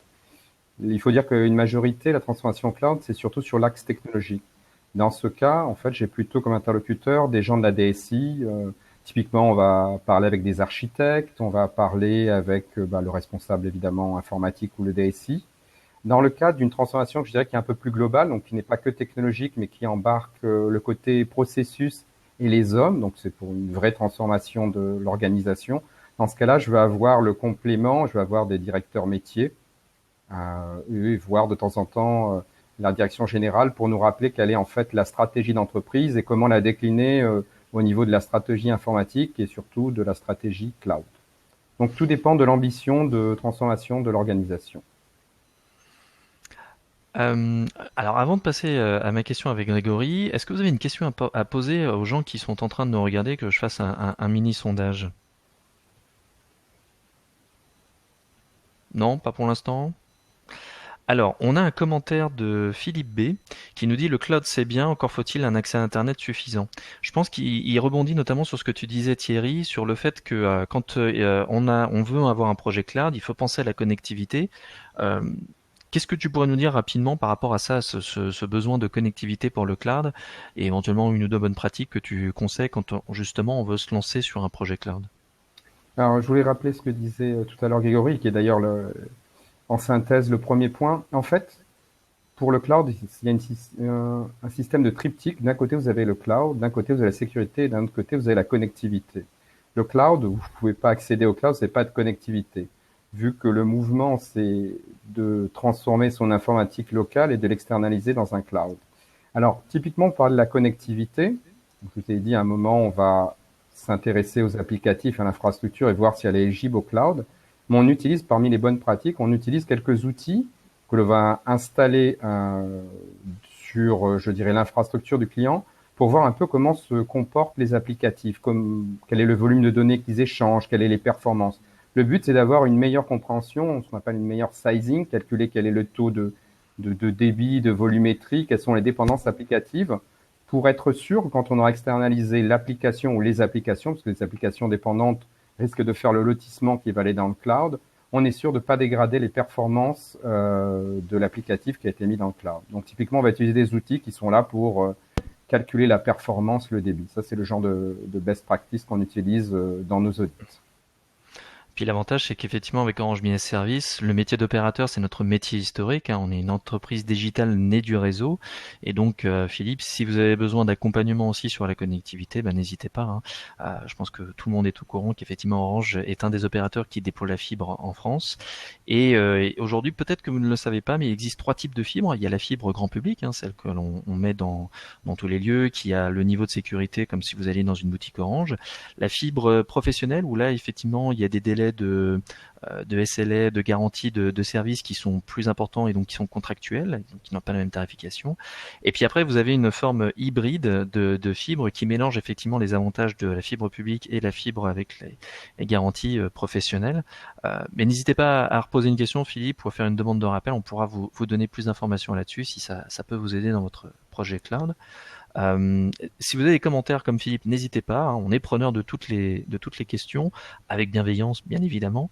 Il faut dire qu'une majorité, la transformation cloud, c'est surtout sur l'axe technologique. Dans ce cas, en fait, j'ai plutôt comme interlocuteur des gens de la DSI. Typiquement, on va parler avec des architectes, on va parler avec le responsable évidemment informatique ou le DSI. Dans le cadre d'une transformation que je dirais qui est un peu plus globale, donc qui n'est pas que technologique, mais qui embarque le côté processus et les hommes, donc c'est pour une vraie transformation de l'organisation. Dans ce cas-là, je vais avoir le complément, je vais avoir des directeurs métiers, et voir de temps en temps la direction générale pour nous rappeler quelle est en fait la stratégie d'entreprise et comment la décliner au niveau de la stratégie informatique et surtout de la stratégie cloud. Donc tout dépend de l'ambition de transformation de l'organisation. Euh, alors avant de passer à ma question avec Grégory, est-ce que vous avez une question à poser aux gens qui sont en train de nous regarder, que je fasse un mini sondage? Non, pas pour l'instant. Alors, on a un commentaire de Philippe B qui nous dit le cloud c'est bien, encore faut-il un accès à Internet suffisant. Je pense qu'il rebondit notamment sur ce que tu disais Thierry, sur le fait que quand on veut avoir un projet cloud, il faut penser à la connectivité. Euh, Qu'est-ce que tu pourrais nous dire rapidement par rapport à ça, ce besoin de connectivité pour le cloud, et éventuellement une ou deux bonnes pratiques que tu conseilles quand justement on veut se lancer sur un projet cloud? Alors je voulais rappeler ce que disait tout à l'heure Grégory, qui est d'ailleurs en synthèse le premier point. En fait, pour le cloud, il y a un système de triptyque. D'un côté, vous avez le cloud, d'un côté, vous avez la sécurité, et d'un autre côté, vous avez la connectivité. Le cloud, vous ne pouvez pas accéder au cloud, c'est pas de connectivité. Vu que le mouvement, c'est de transformer son informatique locale et de l'externaliser dans un cloud. Alors, typiquement, on parle de la connectivité. Je vous ai dit, à un moment, on va s'intéresser aux applicatifs, à l'infrastructure et voir si elle est éligible au cloud. Mais on utilise, parmi les bonnes pratiques, on utilise quelques outils que l'on va installer sur, je dirais, l'infrastructure du client pour voir un peu comment se comportent les applicatifs, quel est le volume de données qu'ils échangent, quelles sont les performances. Le but, c'est d'avoir une meilleure compréhension, ce qu'on appelle une meilleure sizing, calculer quel est le taux de débit, de volumétrie, quelles sont les dépendances applicatives, pour être sûr, quand on aura externalisé l'application ou les applications, parce que les applications dépendantes risquent de faire le lotissement qui va aller dans le cloud, on est sûr de ne pas dégrader les performances de l'applicatif qui a été mis dans le cloud. Donc typiquement, on va utiliser des outils qui sont là pour calculer la performance, le débit. Ça, c'est le genre de best practice qu'on utilise dans nos audits. Puis l'avantage, c'est qu'effectivement, avec Orange Business Service, le métier d'opérateur, c'est notre métier historique, hein. On est une entreprise digitale née du réseau. Et donc, Philippe, si vous avez besoin d'accompagnement aussi sur la connectivité, ben, n'hésitez pas, hein. Je pense que tout le monde est au courant qu'effectivement, Orange est un des opérateurs qui déploie la fibre en France. Et aujourd'hui, peut-être que vous ne le savez pas, mais il existe trois types de fibres. Il y a la fibre grand public, hein, celle que l'on met dans tous les lieux, qui a le niveau de sécurité comme si vous alliez dans une boutique Orange. La fibre professionnelle, où là, effectivement, il y a des délais de SLA, de garantie de service qui sont plus importants et donc qui sont contractuels, donc qui n'ont pas la même tarification. Et puis après, vous avez une forme hybride de fibre qui mélange effectivement les avantages de la fibre publique et la fibre avec les garanties professionnelles. Mais n'hésitez pas à reposer une question, Philippe, ou à faire une demande de rappel. On pourra vous donner plus d'informations là-dessus si ça peut vous aider dans votre projet cloud. Si vous avez des commentaires comme Philippe, n'hésitez pas, hein, on est preneur de toutes les questions, avec bienveillance bien évidemment.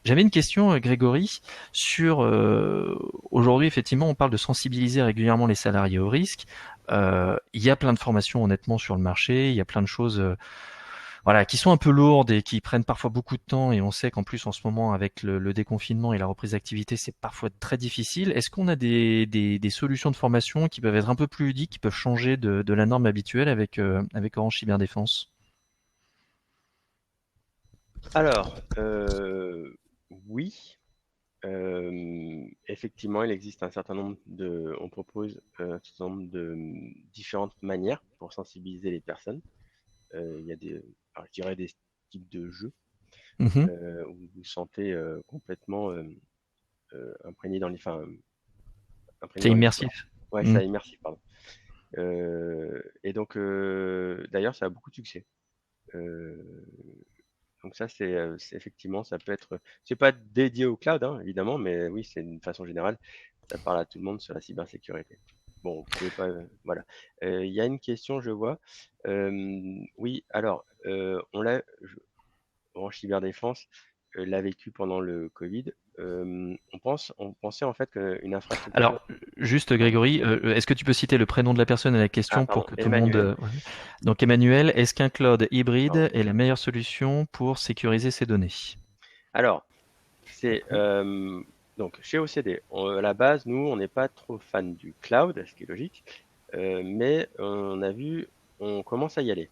J'avais une question, Grégory, sur aujourd'hui effectivement on parle de sensibiliser régulièrement les salariés au risque. Il y a plein de formations honnêtement sur le marché, il y a plein de choses voilà, qui sont un peu lourdes et qui prennent parfois beaucoup de temps. Et on sait qu'en plus, en ce moment, avec le déconfinement et la reprise d'activité, c'est parfois très difficile. Est-ce qu'on a des solutions de formation qui peuvent être un peu plus ludiques, qui peuvent changer de la norme habituelle avec Orange Cyberdéfense? Alors, oui, effectivement, il existe un certain nombre on propose un certain nombre de différentes manières pour sensibiliser les personnes. Il y a alors, je dirais des types de jeux Mhm. où vous vous sentez complètement imprégné imprégné C'est dans l'histoire. immersif. Ouais, Mhm. ça immersif, pardon. Et donc, d'ailleurs, ça a beaucoup de succès. Euh, donc ça, effectivement, ça peut être, c'est pas dédié au cloud, hein, évidemment, mais oui, c'est une façon générale, ça parle à tout le monde sur la cybersécurité. Bon, vous pouvez pas, voilà. Il y a une question, je vois. Oui, alors, Orange Cyberdéfense l'a vécu pendant le Covid. On pensait en fait qu'une infrastructure. Alors, juste Pardon. Grégory, est-ce que tu peux citer le prénom de la personne à la Ah, question pour pardon, que tout le monde... Emmanuel. ouais. Donc Emmanuel, est-ce qu'un cloud hybride Pardon. est la meilleure solution pour sécuriser ses données? Alors, c'est donc chez OCD, à la base, nous, on n'est pas trop fan du cloud, ce qui est logique, mais on commence à y aller.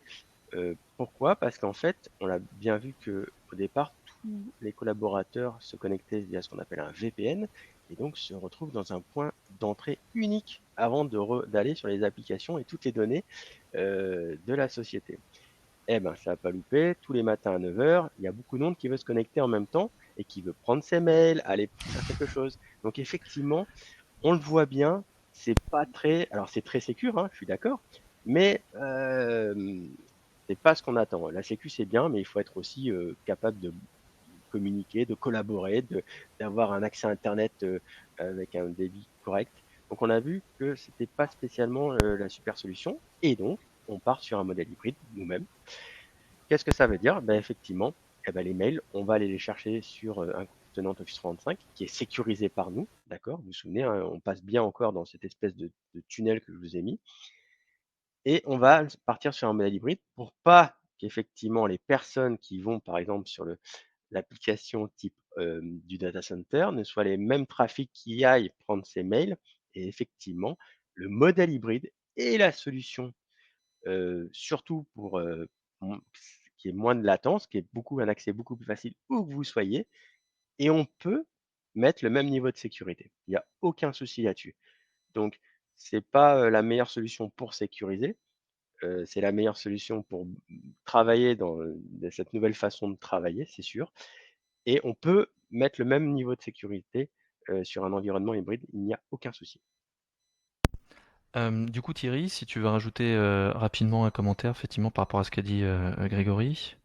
Pourquoi? Parce qu'en fait, on a bien vu que au départ, tous les collaborateurs se connectaient via ce qu'on appelle un VPN et donc se retrouvent dans un point d'entrée unique avant d'aller sur les applications et toutes les données de la société. Eh ben, ça n'a pas loupé. Tous les matins à 9 heures, il y a beaucoup de monde qui veut se connecter en même temps et qui veut prendre ses mails, aller faire quelque chose. Donc effectivement, on le voit bien, c'est pas très, alors c'est très sécure, hein, je suis d'accord, mais c'est pas ce qu'on attend. La sécu c'est bien, mais il faut être aussi capable de communiquer, de collaborer, d'avoir un accès à Internet avec un débit correct. Donc on a vu que c'était pas spécialement la super solution, et donc on part sur un modèle hybride nous-mêmes. Qu'est-ce que ça veut dire? Ben effectivement, eh ben, les mails, on va aller les chercher sur un contenant Office 365 qui est sécurisé par nous, d'accord? Vous vous souvenez, hein, on passe bien encore dans cette espèce de tunnel que je vous ai mis, et on va partir sur un modèle hybride pour pas qu'effectivement les personnes qui vont par exemple sur l'application type du data center ne soient les mêmes trafics qui aillent prendre ces mails. Et effectivement, le modèle hybride est la solution, surtout pour qu'il y ait moins de latence, qui est un accès beaucoup plus facile où que vous soyez, et on peut mettre le même niveau de sécurité. Il n'y a aucun souci là-dessus. Donc, c'est pas la meilleure solution pour sécuriser, c'est la meilleure solution pour travailler dans cette nouvelle façon de travailler, c'est sûr. Et on peut mettre le même niveau de sécurité sur un environnement hybride, il n'y a aucun souci. Du coup, Thierry, si tu veux rajouter rapidement un commentaire, effectivement, par rapport à ce qu'a dit Grégory.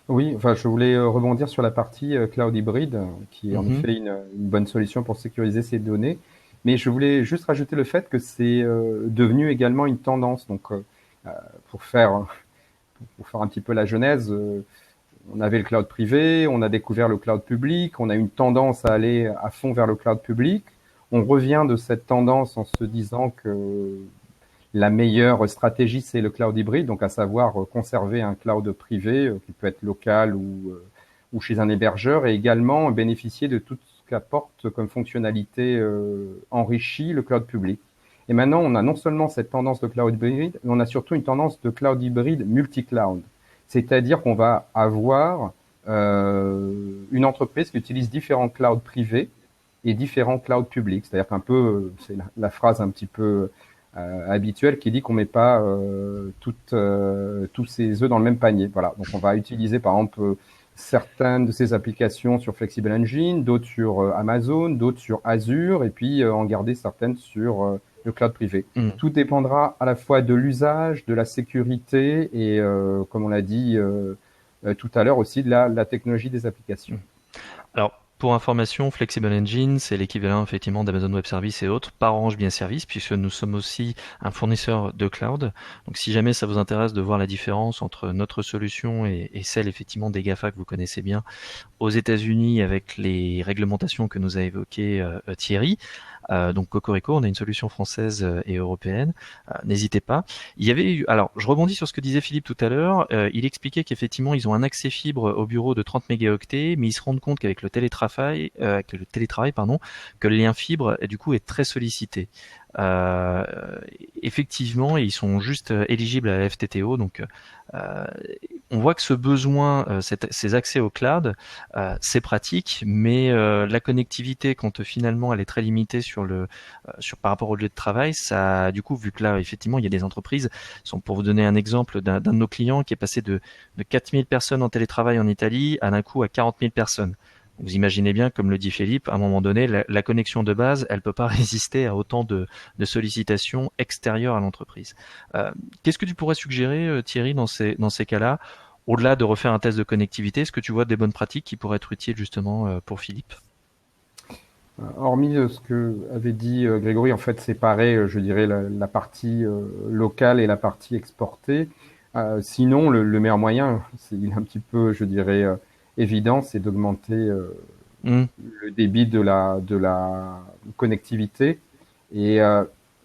Oui, enfin, je voulais rebondir sur la partie cloud hybride, qui est en Mhm. effet une bonne solution pour sécuriser ces données. Mais je voulais juste rajouter le fait que c'est devenu également une tendance. Donc, euh, pour faire pour faire un petit peu la genèse, on avait le cloud privé, on a découvert le cloud public, on a une tendance à aller à fond vers le cloud public. On revient de cette tendance en se disant que la meilleure stratégie, c'est le cloud hybride, donc à savoir conserver un cloud privé qui peut être local ou chez un hébergeur, et également bénéficier de tout ce qu'apporte comme fonctionnalité enrichie le cloud public. Et maintenant, on a non seulement cette tendance de cloud hybride, mais on a surtout une tendance de cloud hybride multi-cloud. C'est-à-dire qu'on va avoir une entreprise qui utilise différents clouds privés et différents clouds publics. C'est-à-dire qu'un peu, c'est la phrase un petit peu habituelle qui dit qu'on met pas tous ses œufs dans le même panier. Voilà. Donc on va utiliser par exemple certaines de ces applications sur Flexible Engine, d'autres sur Amazon, d'autres sur Azure, et puis en garder certaines sur le cloud privé. Tout dépendra à la fois de l'usage, de la sécurité et, comme on l'a dit tout à l'heure, aussi de la technologie des applications. Alors, pour information, Flexible Engine, c'est l'équivalent effectivement d'Amazon Web Services et autres par Orange Business Services, puisque nous sommes aussi un fournisseur de cloud. Donc, si jamais ça vous intéresse de voir la différence entre notre solution et celle effectivement des GAFA que vous connaissez bien aux États-Unis avec les réglementations que nous a évoquées Thierry, donc Cocorico, on a une solution française et européenne. N'hésitez pas. Il y avait eu, alors je rebondis sur ce que disait Philippe tout à l'heure. Il expliquait qu'effectivement ils ont un accès fibre au bureau de 30 mégaoctets, mais ils se rendent compte qu'avec le télétravail, que le lien fibre du coup est très sollicité. Effectivement, ils sont juste éligibles à la FTTO, donc on voit que ce besoin, ces accès au cloud, c'est pratique, mais la connectivité, quand finalement elle est très limitée par rapport au lieu de travail, ça, du coup, vu que là, effectivement, il y a des entreprises, pour vous donner un exemple d'un de nos clients qui est passé de 4000 personnes en télétravail en Italie à d'un coup à 40 000 personnes. Vous imaginez bien, comme le dit Philippe, à un moment donné, la connexion de base, elle peut pas résister à autant de sollicitations extérieures à l'entreprise. Qu'est-ce que tu pourrais suggérer, Thierry, dans ces cas-là, au-delà de refaire un test de connectivité? Est-ce que tu vois des bonnes pratiques qui pourraient être utiles justement pour Philippe? Hormis ce que avait dit Grégory, en fait, séparer, je dirais, la partie locale et la partie exportée. Sinon, le meilleur moyen, il est un petit peu, je dirais, évident, c'est d'augmenter le débit de la connectivité. Et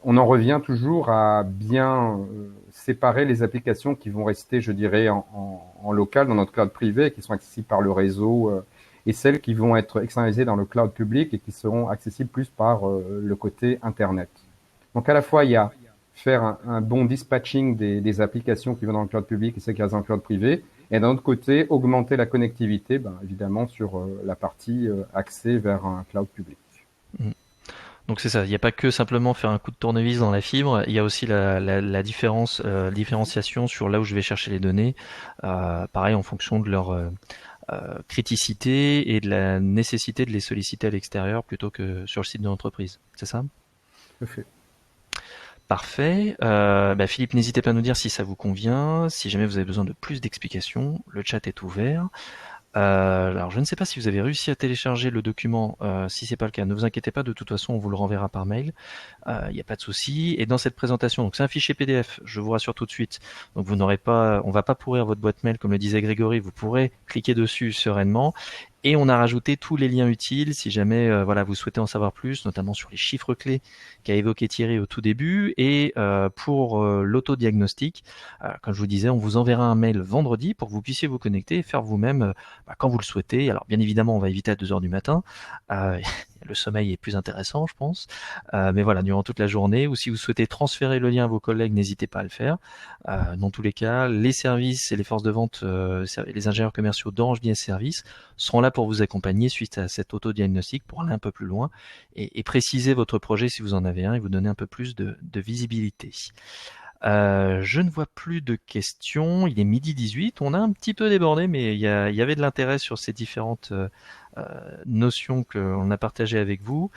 on en revient toujours à bien séparer les applications qui vont rester, je dirais, en local, dans notre cloud privé, qui sont accessibles par le réseau, et celles qui vont être externalisées dans le cloud public et qui seront accessibles plus par le côté Internet. Donc à la fois, il y a faire un bon dispatching des applications qui vont dans le cloud public et celles qui restent dans le cloud privé, et d'un autre côté, augmenter la connectivité, évidemment, sur la partie accès vers un cloud public. Donc c'est ça, il n'y a pas que simplement faire un coup de tournevis dans la fibre, il y a aussi la différenciation sur là où je vais chercher les données, pareil en fonction de leur criticité et de la nécessité de les solliciter à l'extérieur plutôt que sur le site de l'entreprise. C'est ça ? Tout à fait. Parfait. Philippe, n'hésitez pas à nous dire si ça vous convient, si jamais vous avez besoin de plus d'explications, le chat est ouvert. Alors je ne sais pas si vous avez réussi à télécharger le document. Si c'est pas le cas, ne vous inquiétez pas, de toute façon on vous le renverra par mail. Il n'y a pas de souci. Et dans cette présentation, donc c'est un fichier PDF, je vous rassure tout de suite. Donc on va pas pourrir votre boîte mail comme le disait Grégory. Vous pourrez cliquer dessus sereinement. Et on a rajouté tous les liens utiles si jamais vous souhaitez en savoir plus, notamment sur les chiffres clés qu'a évoqué Thierry au tout début. Et pour l'autodiagnostic, comme je vous disais, on vous enverra un mail vendredi pour que vous puissiez vous connecter et faire vous-même quand vous le souhaitez. Alors bien évidemment, on va éviter à 2h du matin. Le sommeil est plus intéressant, je pense. Mais voilà, durant toute la journée, ou si vous souhaitez transférer le lien à vos collègues, n'hésitez pas à le faire. Dans tous les cas, les services et les forces de vente, les ingénieurs commerciaux d'Orange Business Services seront là pour vous accompagner suite à cet autodiagnostic pour aller un peu plus loin et préciser votre projet si vous en avez un et vous donner un peu plus de visibilité. Je ne vois plus de questions. Il est 12h18. On a un petit peu débordé, mais il y avait de l'intérêt sur ces différentes notions qu'on a partagées avec vous.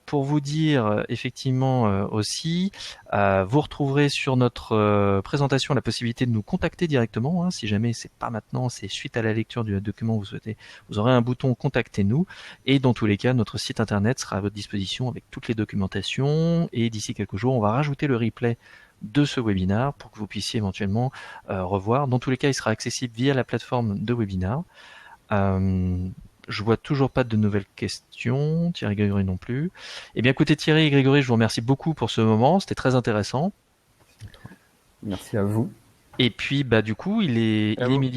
Pour vous dire effectivement aussi, vous retrouverez sur notre présentation la possibilité de nous contacter directement. Hein, si jamais c'est pas maintenant, c'est suite à la lecture du document que vous souhaitez, vous aurez un bouton Contactez-nous. Et dans tous les cas, notre site internet sera à votre disposition avec toutes les documentations. Et d'ici quelques jours, on va rajouter le replay de ce webinaire pour que vous puissiez éventuellement revoir. Dans tous les cas, il sera accessible via la plateforme de webinar. Je vois toujours pas de nouvelles questions. Thierry et Grégory non plus. Eh bien, écoutez, Thierry et Grégory, je vous remercie beaucoup pour ce moment. C'était très intéressant. Merci à vous. Et puis, du coup, il est midi.